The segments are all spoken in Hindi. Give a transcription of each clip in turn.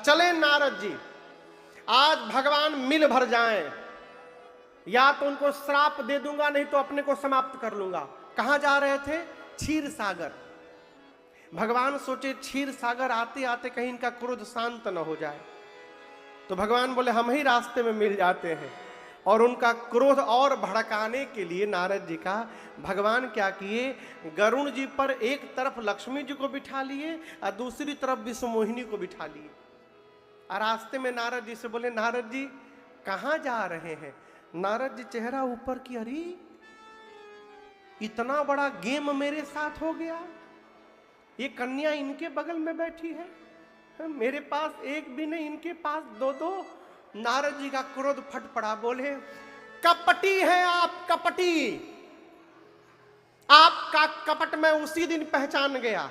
चले नारद जी, आज भगवान मिल भर जाएं, या तो उनको श्राप दे दूंगा, नहीं तो अपने को समाप्त कर लूंगा। कहां जा रहे थे? क्षीर सागर। भगवान सोचे क्षीर सागर आते आते कहीं इनका क्रोध शांत न हो जाए, तो भगवान बोले हम ही रास्ते में मिल जाते हैं। और उनका क्रोध और भड़काने के लिए नारद जी का भगवान क्या किए, गरुण जी पर एक तरफ लक्ष्मी जी को बिठा लिए और दूसरी तरफ विश्व मोहिनी को बिठा लिए। और रास्ते में नारद जी से बोले नारद जी कहां जा रहे हैं? नारद जी चेहरा ऊपर की, अरे इतना बड़ा गेम मेरे साथ हो गया, ये कन्या इनके बगल में बैठी है, मेरे पास एक भी नहीं, इनके पास दो दो। नारद जी का क्रोध फट पड़ा, बोले कपटी है आप, कपटी। आपका कपट मैं उसी दिन पहचान गया।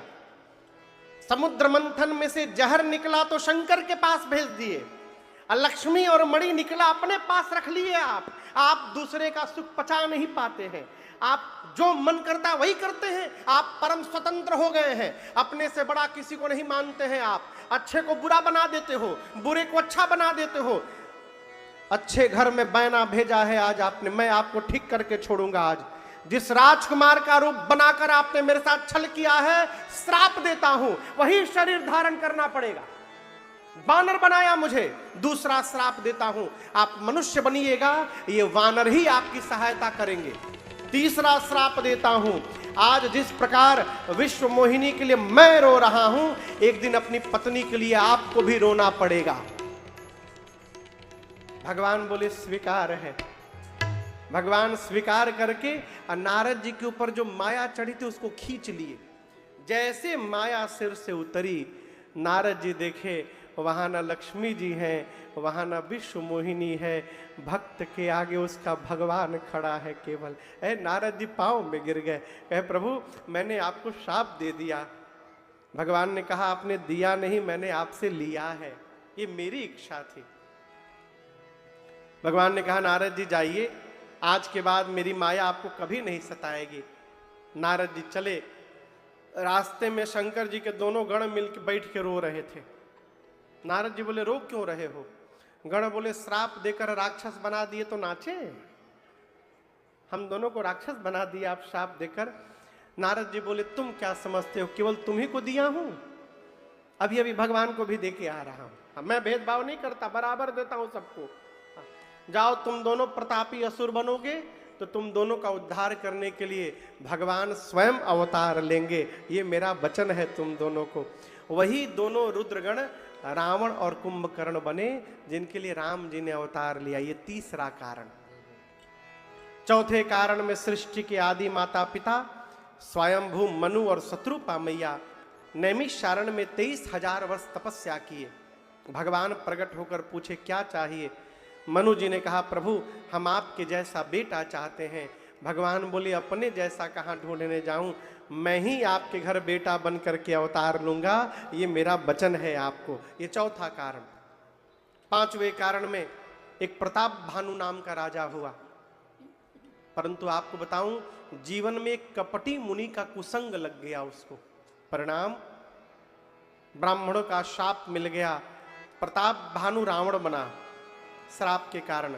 समुद्र मंथन में से जहर निकला तो शंकर के पास भेज दिए, लक्ष्मी और मणि निकला अपने पास रख लिए। आप दूसरे का सुख पचा नहीं पाते हैं, आप जो मन करता वही करते हैं, आप परम स्वतंत्र हो गए हैं, अपने से बड़ा किसी को नहीं मानते हैं। आप अच्छे को बुरा बना देते हो, बुरे को अच्छा बना देते हो। अच्छे घर में बैना भेजा है आज आपने, मैं आपको ठीक करके छोड़ूंगा। आज जिस राजकुमार का रूप बनाकर आपने मेरे साथ छल किया है, श्राप देता हूं, वही शरीर धारण करना पड़ेगा। वानर बनाया मुझे, दूसरा श्राप देता हूं, आप मनुष्य बनिएगा, ये वानर ही आपकी सहायता करेंगे। तीसरा श्राप देता हूं, आज जिस प्रकार विश्व मोहिनी के लिए मैं रो रहा हूं, एक दिन अपनी पत्नी के लिए आपको भी रोना पड़ेगा। भगवान बोले स्वीकार है। भगवान स्वीकार करके नारद जी के ऊपर जो माया चढ़ी थी उसको खींच लिए। जैसे माया सिर से उतरी, नारद जी देखे वहां न लक्ष्मी जी हैं, वहां न विश्व मोहिनी है, भक्त के आगे उसका भगवान खड़ा है केवल। नारद जी पांव में गिर गए, कहे प्रभु मैंने आपको शाप दे दिया। भगवान ने कहा आपने दिया नहीं, मैंने आपसे लिया है, ये मेरी इच्छा थी। भगवान ने कहा नारद जी जाइए, आज के बाद मेरी माया आपको कभी नहीं सताएगी। नारद जी चले। रास्ते में शंकर जी के दोनों गण मिलकर बैठ के रो रहे थे। नारद जी बोले रो क्यों रहे हो? गण बोले श्राप देकर राक्षस बना दिए तो नाचे, हम दोनों को राक्षस बना दिया आप श्राप देकर। नारद जी बोले तुम क्या समझते हो, केवल तुम ही को दिया हूं, अभी अभी भगवान को भी दे के आ रहा हूं। मैं भेदभाव नहीं करता, बराबर देता हूं सबको। जाओ तुम दोनों प्रतापी असुर बनोगे तो तुम दोनों का उद्धार करने के लिए भगवान स्वयं अवतार लेंगे, ये मेरा वचन है तुम दोनों को। वही दोनों रुद्रगण रावण और कुंभकर्ण बने, जिनके लिए राम जी ने अवतार लिया। ये तीसरा कारण। चौथे कारण में सृष्टि के आदि माता पिता स्वयंभू मनु और शत्रुपा मैया नैमिषारण्य में 23,000 वर्ष तपस्या किए। भगवान प्रकट होकर पूछे क्या चाहिए? मनु जी ने कहा प्रभु हम आपके जैसा बेटा चाहते हैं। भगवान बोले अपने जैसा कहाँ ढूंढने जाऊं, मैं ही आपके घर बेटा बन करके अवतार लूंगा, ये मेरा वचन है आपको। ये चौथा कारण। पांचवें कारण में एक प्रताप भानु नाम का राजा हुआ, परंतु आपको बताऊं जीवन में एक कपटी मुनि का कुसंग लग गया उसको। परिणाम ब्राह्मणों का शाप मिल गया। प्रताप भानु रावण बना श्राप के कारण।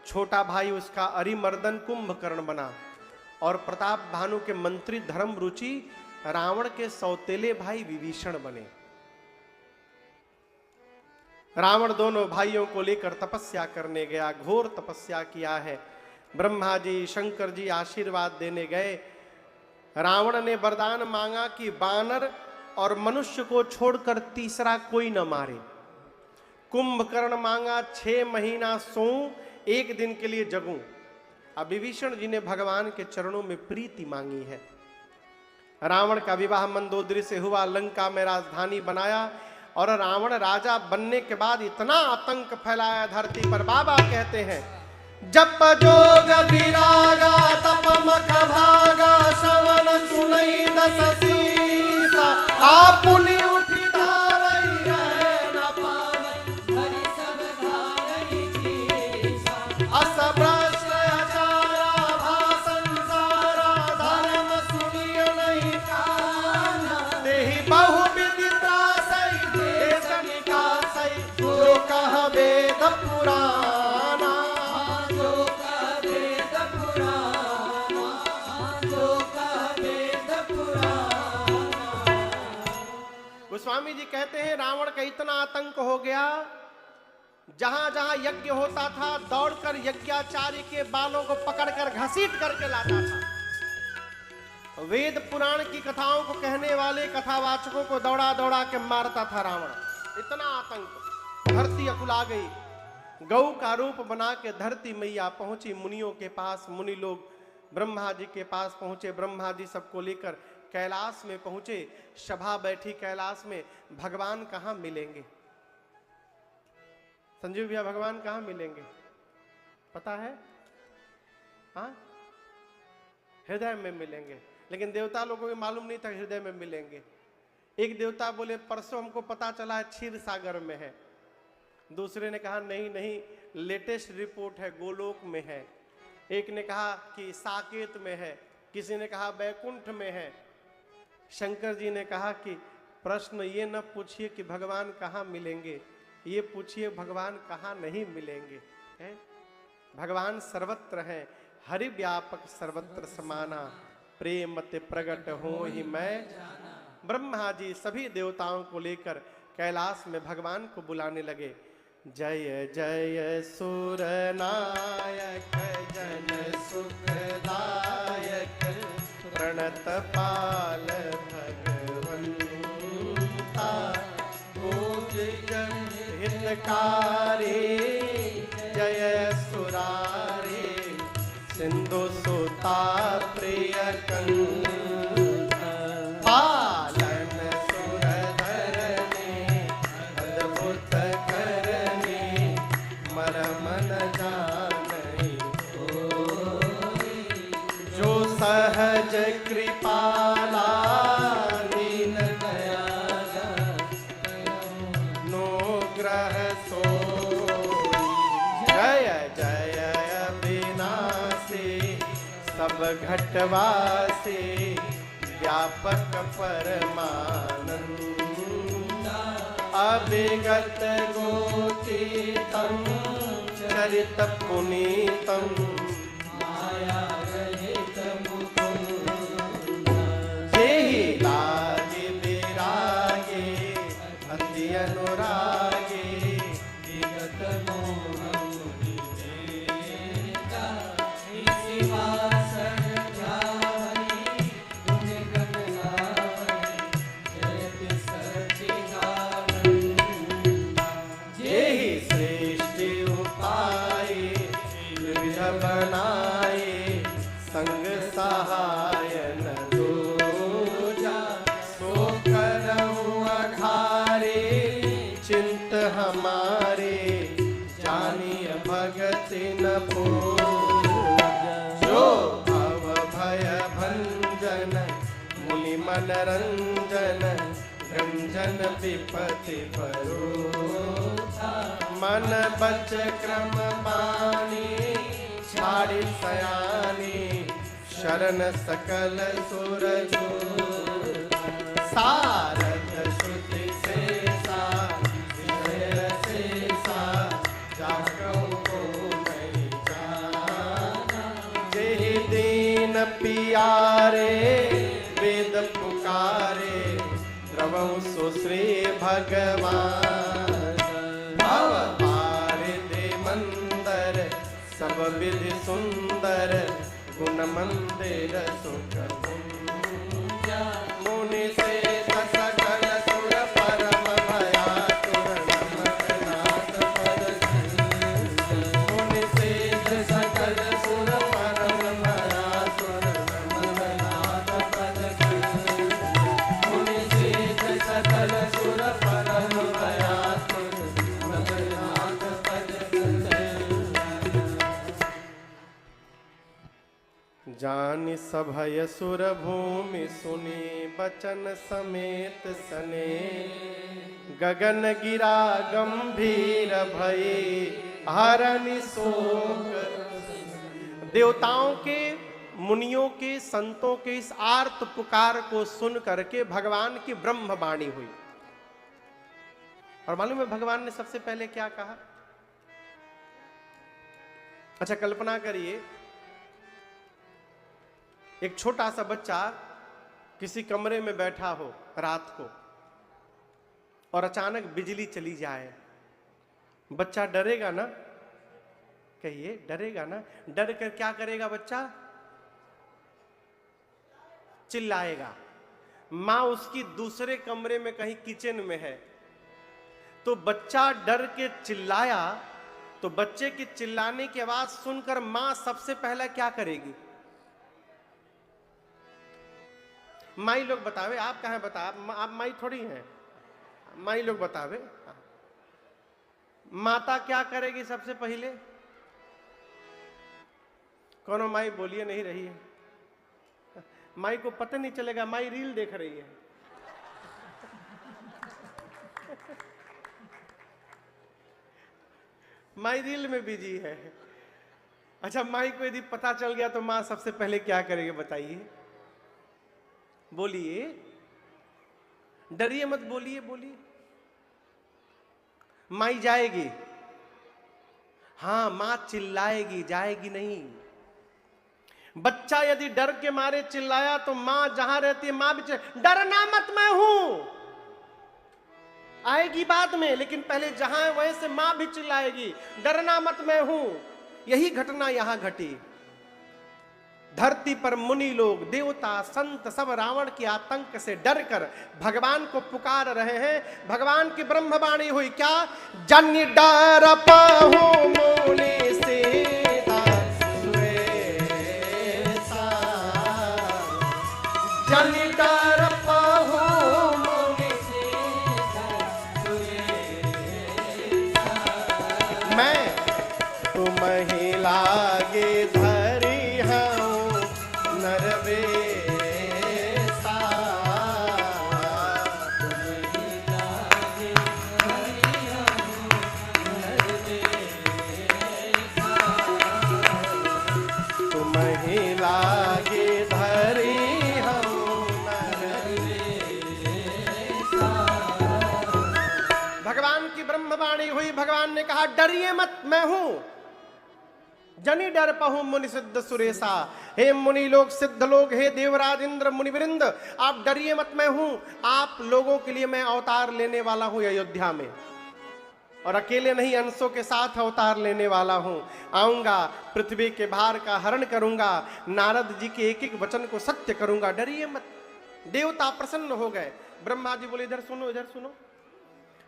छोटा भाई उसका अरिमर्दन कुंभकर्ण बना और प्रताप भानु के मंत्री धर्म रुचि रावण के सौतेले भाई विभीषण बने। रावण दोनों भाइयों को लेकर तपस्या करने गया, घोर तपस्या किया है। ब्रह्मा जी शंकर जी आशीर्वाद देने गए। रावण ने वरदान मांगा कि वानर और मनुष्य को छोड़कर तीसरा कोई न मारे। कुंभकर्ण मांगा 6 महीना सोऊं, 1 दिन के लिए जगूं। अब विभीषण जी ने भगवान के चरणों में प्रीति मांगी है। रावण का विवाह मंदोदरी से हुआ, लंका में राजधानी बनाया और रावण राजा बनने के बाद इतना आतंक फैलाया धरती पर। बाबा कहते हैं जप जोग विरागा तप मख भागा श्रवण सुनई दस सीसा आपुनि उठि धावई रहे न पावई हरि सब धारई जीसा अस भ्रष्ट आचारा भाषण सारा धर्म सुनिय नहीं काना तेहि बहु विदिता सही देश निकासई कहते हैं रावण का इतना आतंक हो गया, जहां जहां यज्ञ होता था दौड़कर यज्ञाचार्य के बालों को पकड़कर घसीट करके लाता था। वेद पुराण की कथाओं को कहने वाले कथावाचकों को दौड़ा दौड़ा के मारता था रावण। इतना आतंक। धरती अकुला गई। गौ का रूप बना के धरती मैया पहुंची मुनियों के पास। मुनि लोग ब्रह्मा जी के पास पहुंचे। ब्रह्मा जी सबको लेकर कैलाश में पहुंचे। सभा बैठी कैलाश में। भगवान कहां मिलेंगे? संजीव भैया, भगवान कहां मिलेंगे पता है? हाँ, हृदय में मिलेंगे। लेकिन देवता लोगों को मालूम नहीं था हृदय में मिलेंगे। एक देवता बोले परसों हमको पता चला है क्षीर सागर में है। दूसरे ने कहा नहीं नहीं, लेटेस्ट रिपोर्ट है गोलोक में है। एक ने कहा कि साकेत में है, किसी ने कहा बैकुंठ में है। शंकर जी ने कहा कि प्रश्न ये न पूछिए कि भगवान कहाँ मिलेंगे, ये पूछिए भगवान कहाँ नहीं मिलेंगे। है? भगवान सर्वत्र हैं, हरि व्यापक सर्वत्र समाना, प्रेम ते प्रगट हो ही मैं। ब्रह्मा जी सभी देवताओं को लेकर कैलाश में भगवान को बुलाने लगे। जय जय सुर नायक जन सुखदायक, प्रणत पाल भगवंता, भोज जन हितकारी, जय सुरारी, सिंधु सुता प्रिय कंठ, पालन सुरधरने, अद्भुत करने, मरम न जानई कोई, जो सहज कृपाला, दीन दयाला, नो ग्रह सोई। जय जय अविनाशी, सब घटवासी, व्यापक परमानंद, अभिगत गोचीतम, चरित पुनीतम, माया रहित मुकुंद, जेहि लागे विरागे, अति अनुरागे, विगत मोह मुनि देता, इसी वासन ध्यावनि, गुण गण गावनि, जयति सच्चिदानंद, जेहि सृष्टि उपाये, विविध बनाए, संग सहाय न दूजा, सो करहु अघारे, चिंत हमारे, जानिय भगति न पूजा, जो भव भय भंजन, मुनि मन रंजन, रंजन विपति परोधा, मन बच क्रम बानी, छाड़ी सयानी, शरण सकल सुर जो, सारद श्रुति शेषा, विजय शेषा, जागहु को नहीं जाना, जेहि दीन पियारे, वेद पुकारे, द्रवहु सुश्री भगवान, भव पारिदे मंदर, सब विधि सुंदर, गुण मंदिर सुख पुंज, मुनि से सकल सुर परम भयातुर, नमत नाथ पद खंज, मुनि से सकल सुर परम भयातुर, नमत नाथ पद खंज, मुनि से सकल सुर परम भयातुर, नमत नाथ पद खंज। जानि सभय सुर भूमि सुनी, बचन समेत सने, गगन गिरा गंभीर भई, हरनि शोक। देवताओं के, मुनियों के, संतों के इस आर्त पुकार को सुन करके भगवान की ब्रह्मवाणी हुई। और मालूम है भगवान ने सबसे पहले क्या कहा? अच्छा कल्पना करिए, एक छोटा सा बच्चा किसी कमरे में बैठा हो रात को, और अचानक बिजली चली जाए, बच्चा डरेगा ना? कहिए, डरेगा ना? डर कर क्या करेगा बच्चा? चिल्लाएगा। माँ उसकी दूसरे कमरे में कहीं किचन में है, तो बच्चा डर के चिल्लाया, तो बच्चे के चिल्लाने की आवाज सुनकर माँ सबसे पहला क्या करेगी? माई लोग बतावे, आप कहाँ बता, आप माई थोड़ी हैं, माई लोग बतावे। माता क्या करेगी सबसे पहले? कौनो माई बोलिए, नहीं रही है। माई को पता नहीं चलेगा, माई रील देख रही है। माई रील में बिजी है। अच्छा, माई को यदि पता चल गया तो मां सबसे पहले क्या करेगी बताइए? बोलिए, डरिए मत, बोलिए बोलिए। माई जाएगी? हाँ, मां चिल्लाएगी, जाएगी नहीं। बच्चा यदि डर के मारे चिल्लाया तो मां जहां रहती है, मां भी डरना मत, मैं हूं, आएगी बाद में, लेकिन पहले जहां है वहीं से मां भी चिल्लाएगी, डरना मत, मैं हूं। यही घटना यहां घटी। धरती पर मुनि लोग, देवता, संत सब रावण के आतंक से डरकर भगवान को पुकार रहे हैं। भगवान की ब्रह्मवाणी हुई, क्या? जन डर पाहु मुनि से जन डर पाहु मुनि से, मैं तुम ही लागे धरी हूँ नरवेसा, तुम ही लागे धरी हूँ नरवेसा। भगवान की ब्रह्मवाणी हुई। भगवान ने कहा, डरिए मत, मैं हूं। जनि डर पहु मुनि सिद्ध सुरेशा, हे मुनि लोग, सिद्ध लोग, हे देवराज इंद्र मुनिवृंद, आप डरिए मत, मैं हूं। आप लोगों के लिए मैं अवतार लेने वाला हूं अयोध्या में, और अकेले नहीं, अंशों के साथ अवतार लेने वाला हूं। आऊंगा, पृथ्वी के भार का हरण करूंगा, नारद जी के एक एक वचन को सत्य करूंगा, डरिए मत। देवता प्रसन्न हो गए। ब्रह्मा जी बोले, इधर सुनो, इधर सुनो,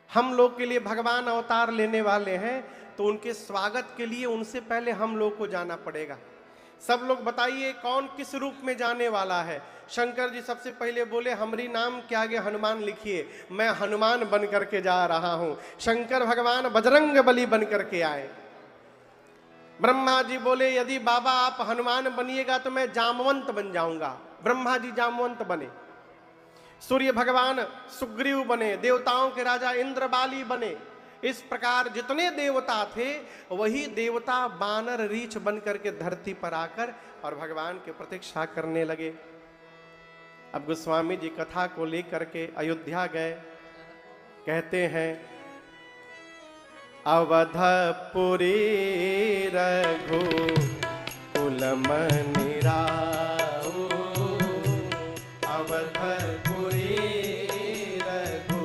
हम लोग के लिए भगवान अवतार लेने वाले हैं, तो उनके स्वागत के लिए उनसे पहले हम लोग को जाना पड़ेगा। सब लोग बताइए कौन किस रूप में जाने वाला है? शंकर जी सबसे पहले बोले, हमरी नाम के आगे हनुमान लिखिए, मैं हनुमान बन करके जा रहा हूं। शंकर भगवान बजरंग बली बन करके आए। ब्रह्मा जी बोले, यदि बाबा आप हनुमान बनिएगा तो मैं जामवंत बन जाऊंगा। ब्रह्मा जी जामवंत बने। सूर्य भगवान सुग्रीव बने, देवताओं के राजा इंद्रबाली बने। इस प्रकार जितने देवता थे वही देवता बानर रीछ बन करके धरती पर आकर और भगवान की प्रतीक्षा करने लगे। अब गोस्वामी जी कथा को लेकर के अयोध्या गए। कहते हैं, अवधपुरी रघु कुल मनि राऊ, अवधपुरी रघु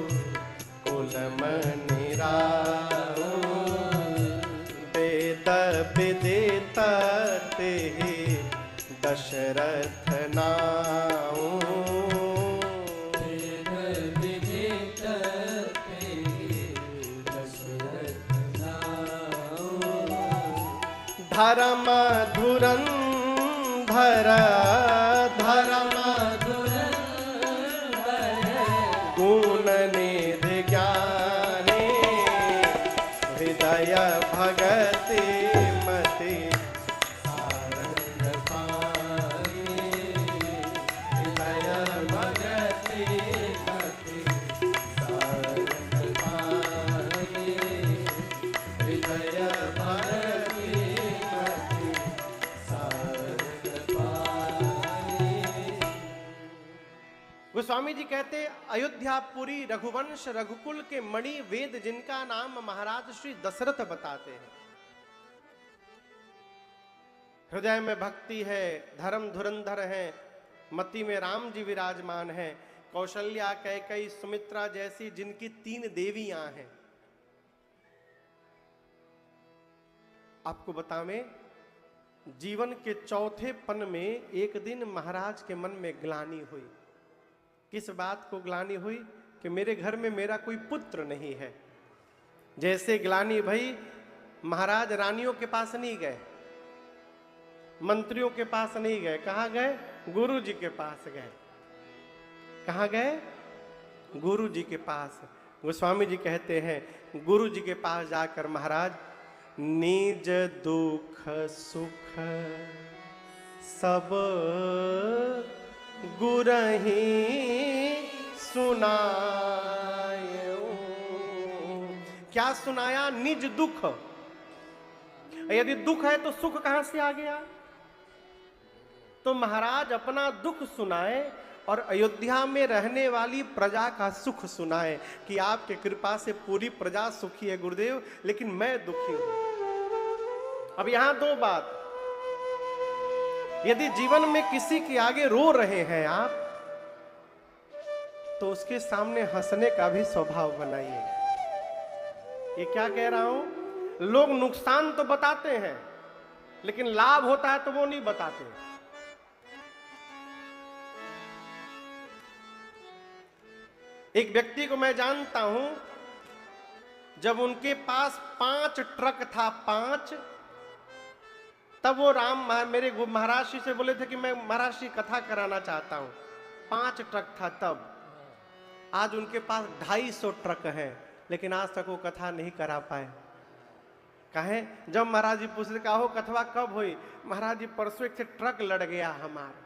कुल मनि राऊ, वेद विदित तेहि दशरथ नाऊ, वेद विदित तेहि दशरथ नाऊ, धर्म धुरंधर धर्म गुण निधि ज्ञानी, हृदय भगति मति सारंग पानी, हृदय भगति मति सारंग पानी, हृदय भगति मति सारंग पानी। गोस्वामी जी कहते, अयोध्यापुरी रघुवंश रघुकुल के मणि वेद जिनका नाम महाराज श्री दशरथ बताते हैं। हृदय में भक्ति है, धर्म धुरंधर है, मति में राम जी विराजमान है। कौशल्या, कैकेयी, सुमित्रा जैसी जिनकी 3 देवियां हैं। आपको बतावें, जीवन के चौथे पन में एक दिन महाराज के मन में ग्लानि हुई। किस बात को ग्लानि हुई? कि मेरे घर में मेरा कोई पुत्र नहीं है। जैसे ग्लानि भई, महाराज रानियों के पास नहीं गए, मंत्रियों के पास नहीं गए, कहां गए? गुरु जी के पास गए। कहां गए? गुरु जी के पास। गोस्वामी जी कहते हैं, गुरु जी के पास जाकर महाराज निज दुख सुख सब गुरहि सुनायो। क्या सुनाया? निज दुख। यदि दुख है तो सुख कहां से आ गया? तो महाराज अपना दुख सुनाए और अयोध्या में रहने वाली प्रजा का सुख सुनाए कि आपके कृपा से पूरी प्रजा सुखी है गुरुदेव, लेकिन मैं दुखी हूं। अब यहां 2 बात। यदि जीवन में किसी के आगे रो रहे हैं आप, तो उसके सामने हंसने का भी स्वभाव बनाइए। ये क्या कह रहा हूं? लोग नुकसान तो बताते हैं, लेकिन लाभ होता है तो वो नहीं बताते। एक व्यक्ति को मैं जानता हूं, जब उनके पास 5 ट्रक था, 5, तब वो मेरे महाराज जी से बोले थे कि मैं महाराज जी कथा कराना चाहता हूं। 5 ट्रक था तब। आज उनके पास 250 ट्रक हैं, लेकिन आज तक वो कथा नहीं करा पाए। कहे? जब महाराज जी पूछते कहो कथवा कब हुई? महाराज जी परसों एक से ट्रक लड़ गया हमारा।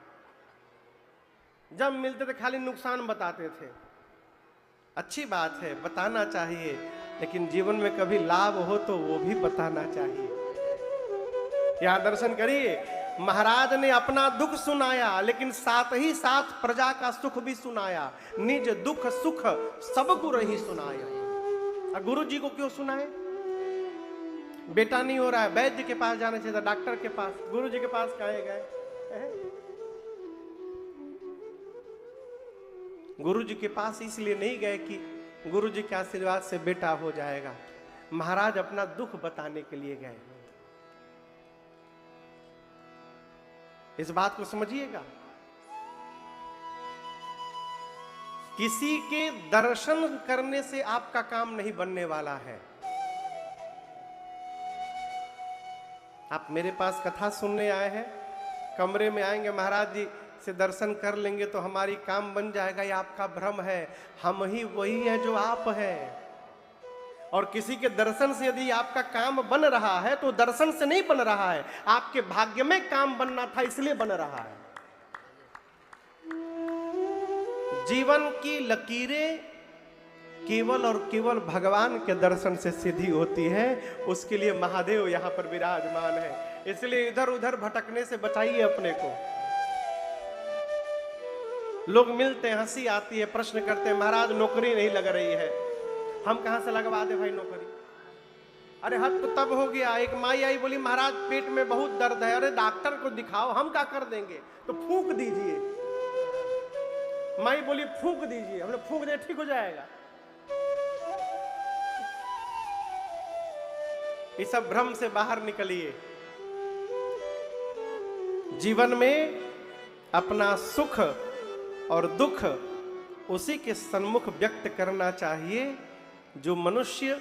जब मिलते थे खाली नुकसान बताते थे। अच्छी बात है, बताना चाहिए, लेकिन जीवन में कभी लाभ हो तो वो भी बताना चाहिए। यहां दर्शन करिए, महाराज ने अपना दुख सुनाया, लेकिन साथ ही साथ प्रजा का सुख भी सुनाया। निज दुख सुख सब गुरहि सुनाया। गुरु जी को क्यों सुनाए? बेटा नहीं हो रहा है, वैद्य के पास जाना चाहिए था, डॉक्टर के पास। गुरु जी के पास काहे गए? गुरु जी के पास इसलिए नहीं गए कि गुरु जी के आशीर्वाद से बेटा हो जाएगा। महाराज अपना दुख बताने के लिए गए। इस बात को समझिएगा। किसी के दर्शन करने से आपका काम नहीं बनने वाला है। आप मेरे पास कथा सुनने आए हैं, कमरे में आएंगे, महाराज जी से दर्शन कर लेंगे तो हमारी काम बन जाएगा, ये आपका भ्रम है। हम ही वही है जो आप हैं। और किसी के दर्शन से यदि आपका काम बन रहा है तो दर्शन से नहीं बन रहा है, आपके भाग्य में काम बनना था इसलिए बन रहा है। जीवन की लकीरें केवल और केवल भगवान के दर्शन से सीधी होती है। उसके लिए महादेव यहां पर विराजमान है। इसलिए इधर उधर भटकने से बचाइए अपने को। लोग मिलते हैं, हंसी आती है, प्रश्न करते हैं, महाराज नौकरी नहीं लग रही है। हम कहां से लगवा दे भाई नौकरी? अरे हद तो तब हो गया। एक माई आई, बोली महाराज पेट में बहुत दर्द है। अरे डॉक्टर को दिखाओ, हम क्या कर देंगे? तो फूंक दीजिए। माई बोली फूंक दीजिए। हमने फूंक दे, ठीक हो जाएगा। इस सब भ्रम से बाहर निकलिए। जीवन में अपना सुख और दुख उसी के सन्मुख व्यक्त करना चाहिए जो मनुष्य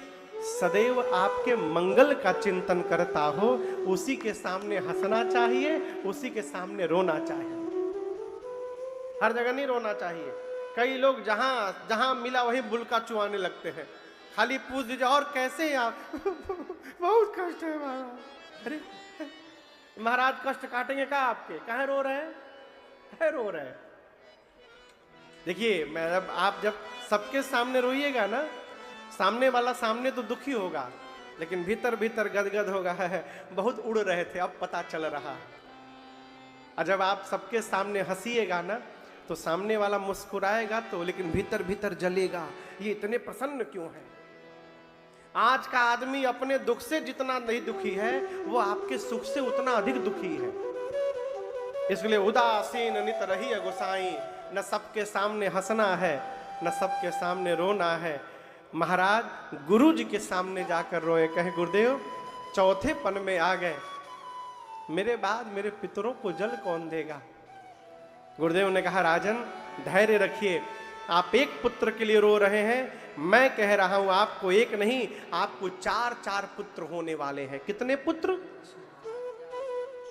सदैव आपके मंगल का चिंतन करता हो। उसी के सामने हंसना चाहिए, उसी के सामने रोना चाहिए। हर जगह नहीं रोना चाहिए। कई लोग जहां जहां मिला वही बुलका चुआने लगते हैं। खाली पूछ दीजिए और कैसे हैं आप? बहुत कष्ट है महाराज। अरे महाराज कष्ट काटेंगे क्या आपके? कहाँ रो रहे हैं? कहाँ रो रहे हैं? देखिए, मैं आप जब सबके सामने रोइएगा ना, सामने वाला सामने तो दुखी होगा, लेकिन भीतर भीतर गदगद होगा। बहुत उड़ रहे थे, अब पता चल रहा है। और जब आप सबके सामने हंसीएगा ना, तो सामने वाला मुस्कुराएगा तो, लेकिन भीतर भीतर जलेगा, ये इतने प्रसन्न क्यों है? आज का आदमी अपने दुख से जितना नहीं दुखी है, वो आपके सुख से उतना अधिक दुखी है। इसलिए उदासीन नित रही गोसाई, न सबके सामने हंसना है, न सबके सामने रोना है। महाराज गुरु जी के सामने जाकर रोए, कहे गुरुदेव चौथे पन में आ गए, मेरे बाद मेरे पितरों को जल कौन देगा। गुरुदेव ने कहा राजन धैर्य रखिए, आप एक पुत्र के लिए रो रहे हैं, मैं कह रहा हूं आपको एक नहीं, आपको 4 पुत्र होने वाले हैं। कितने पुत्र?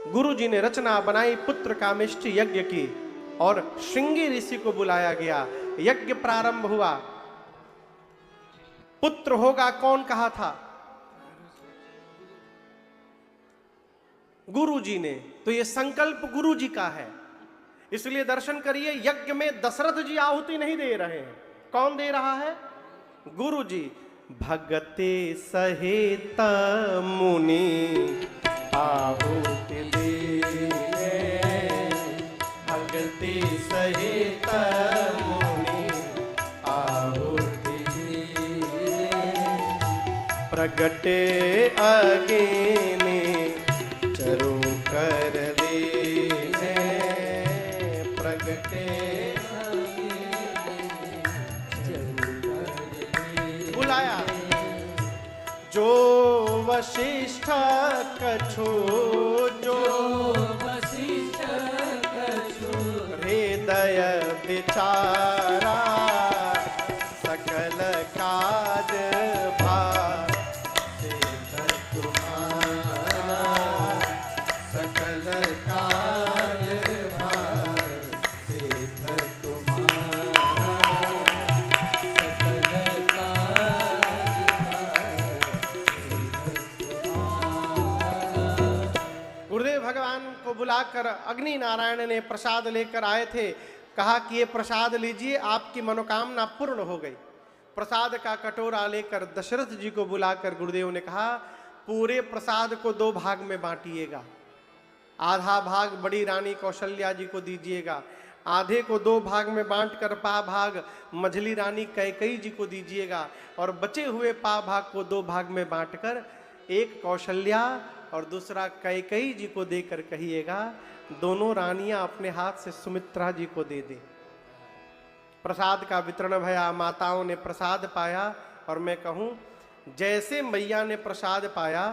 गुरु जी ने रचना बनाई पुत्र कामेष्टि यज्ञ की और श्रृंगी ऋषि को बुलाया गया, यज्ञ प्रारंभ हुआ। पुत्र होगा कौन कहा था? गुरु जी ने। तो ये संकल्प गुरु जी का है, इसलिए दर्शन करिए यज्ञ में दशरथ जी आहुति नहीं दे रहे हैं। कौन दे रहा है? गुरु जी। भगते सहित मुनि आहुति दे, भगते सहित मुनि आहुति दे, प्रगटे अग्नि चरु कर दे, प्रगटे बुलाया जो वशिष्ठ कछु, जो वशिष्ठ कछु हृदय विचारा, सकल काज भार तुम्हारा, सकल काज भार तुम्हारा, सकल गुरुदेव भगवान को बुलाकर अग्नि नारायण ने प्रसाद लेकर आए थे। कहा कि ये प्रसाद लीजिए, आपकी मनोकामना पूर्ण हो गई। प्रसाद का कटोरा लेकर दशरथ जी को बुलाकर गुरुदेव ने कहा पूरे प्रसाद को 2 भाग में बांटिएगा। आधा भाग बड़ी रानी कौशल्या जी को दीजिएगा, आधे को 2 भाग में बांटकर पा भाग मझली रानी कैकेयी जी को दीजिएगा, और बचे हुए पा भाग को 2 भाग में बांटकर एक कौशल्या और दूसरा कैकेयी जी को देकर कहिएगा दोनों रानियां अपने हाथ से सुमित्रा जी को दे दे। प्रसाद का वितरण भया, माताओं ने प्रसाद पाया, और मैं कहूं जैसे मैया ने प्रसाद पाया,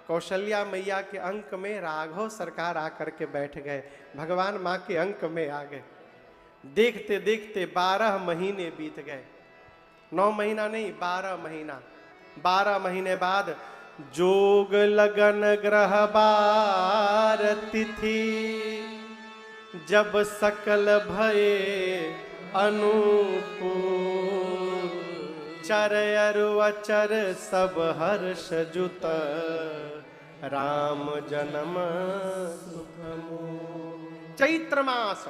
कौशल्या मैया के अंक में राघव सरकार आकर के बैठ गए, भगवान माँ के अंक में आ गए। देखते देखते 12 महीने बीत गए, 9 महीना नहीं 12 महीना। 12 महीने बाद जोग लगन ग्रह बार तिथि, जब सकल भये अनुकूल, चर अरु अचर सब हर्ष जुत, राम जन्म सुखमूल। चैत्र मास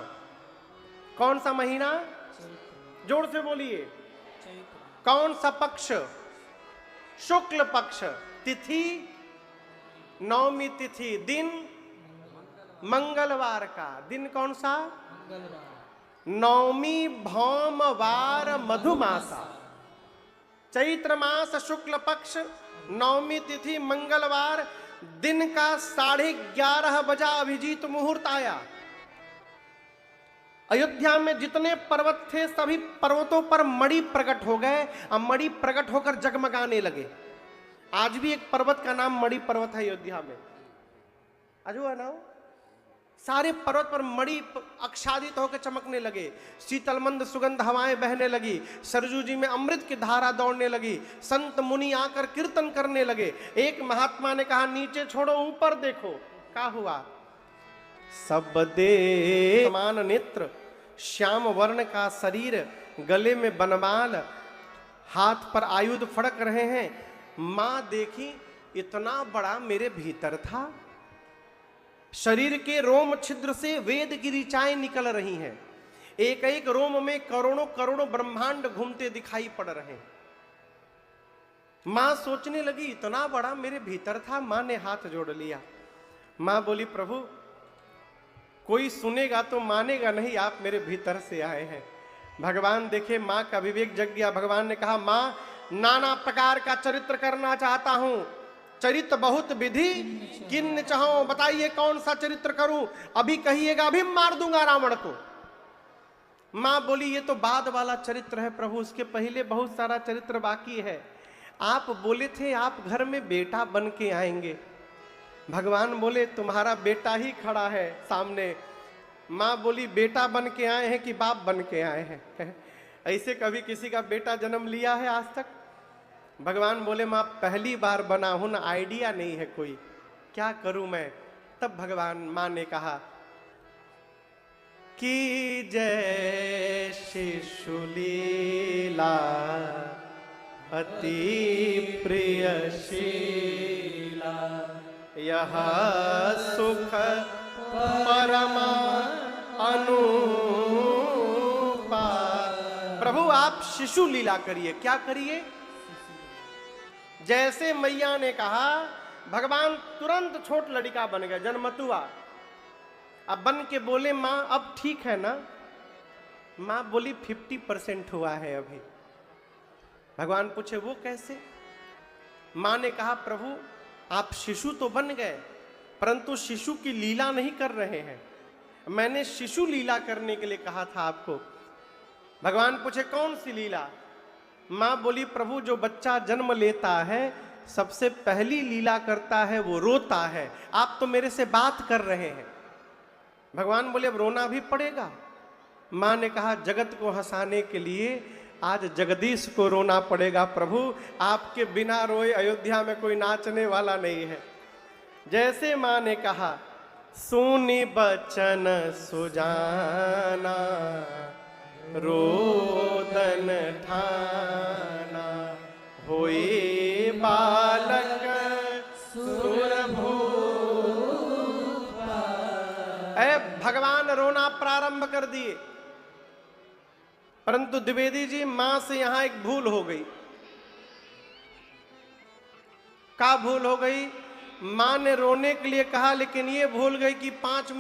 कौन सा महीना? जोर से बोलिए। कौन सा पक्ष? शुक्ल पक्ष। तिथि नवमी तिथि, दिन मंगलवार का। दिन कौन सा? नवमी भौमवार मधुमासा। चैत्र मास शुक्ल पक्ष, नवमी तिथि मंगलवार, दिन का 11:30 बजा अभिजीत मुहूर्त आया। अयोध्या में जितने पर्वत थे सभी पर्वतों पर मणि प्रकट हो गए, अब मणि प्रकट होकर जगमगाने लगे। आज भी एक पर्वत का नाम मणि पर्वत है अयोध्या में, अजो है ना। सारे पर्वत पर मणि आच्छादित होकर चमकने लगे, शीतलमंद सुगंध हवाएं बहने लगी, सरजू जी में अमृत की धारा दौड़ने लगी, संत मुनि आकर कीर्तन करने लगे। एक महात्मा ने कहा नीचे छोड़ो ऊपर देखो, क्या हुआ? सब दे समान नेत्र, श्याम वर्ण का शरीर, गले में बनमाल, हाथ पर आयुध फड़क रहे हैं। मां देखी इतना बड़ा मेरे भीतर था, शरीर के रोम छिद्र से वेद की ऋचाएं निकल रही हैं, एक एक रोम में करोड़ों करोड़ों ब्रह्मांड घूमते दिखाई पड़ रहे हैं। मां सोचने लगी इतना बड़ा मेरे भीतर था। मां ने हाथ जोड़ लिया। मां बोली प्रभु कोई सुनेगा तो मानेगा नहीं, आप मेरे भीतर से आए हैं। भगवान देखे मां का विवेक जग गया। भगवान ने कहा मां नाना प्रकार का चरित्र करना चाहता हूं, चरित्र बहुत विधि किन्न चाहो, बताइए कौन सा चरित्र करूं? अभी कहिएगा अभी मार दूंगा रावण को। माँ बोली ये तो बाद वाला चरित्र है प्रभु, उसके पहले बहुत सारा चरित्र बाकी है। आप बोले थे आप घर में बेटा बन के आएंगे। भगवान बोले तुम्हारा बेटा ही खड़ा है सामने। माँ बोली बेटा बन के आए हैं कि बाप बन के आए हैं? ऐसे कभी किसी का बेटा जन्म लिया है आज तक? भगवान बोले माँ पहली बार बना हूं ना, आइडिया नहीं है कोई, क्या करूं मैं? तब भगवान माँ ने कहा कि जय शिशुलीला अति प्रियशीला, यह सुख परमा अनुपा। प्रभु आप शिशु लीला करिए। क्या करिए? जैसे मैया ने कहा भगवान तुरंत छोट लड़का बन गया, जन्मतुआ। अब बन के बोले माँ अब ठीक है ना? माँ बोली 50% हुआ है अभी। भगवान पूछे वो कैसे? माँ ने कहा प्रभु आप शिशु तो बन गए परंतु शिशु की लीला नहीं कर रहे हैं। मैंने शिशु लीला करने के लिए कहा था आपको। भगवान पूछे कौन सी लीला? माँ बोली प्रभु जो बच्चा जन्म लेता है सबसे पहली लीला करता है वो रोता है। आप तो मेरे से बात कर रहे हैं। भगवान बोले अब रोना भी पड़ेगा। माँ ने कहा जगत को हंसाने के लिए आज जगदीश को रोना पड़ेगा प्रभु, आपके बिना रोए अयोध्या में कोई नाचने वाला नहीं है। जैसे माँ ने कहा सुनी बचन सुजाना रोदन ठाना, होई बालक सुरभूपा। भगवान रोना प्रारंभ कर दिए। परंतु द्विवेदी जी मां से यहां एक भूल हो गई। क्या भूल हो गई? मां ने रोने के लिए कहा लेकिन ये भूल गई कि 5 मिनट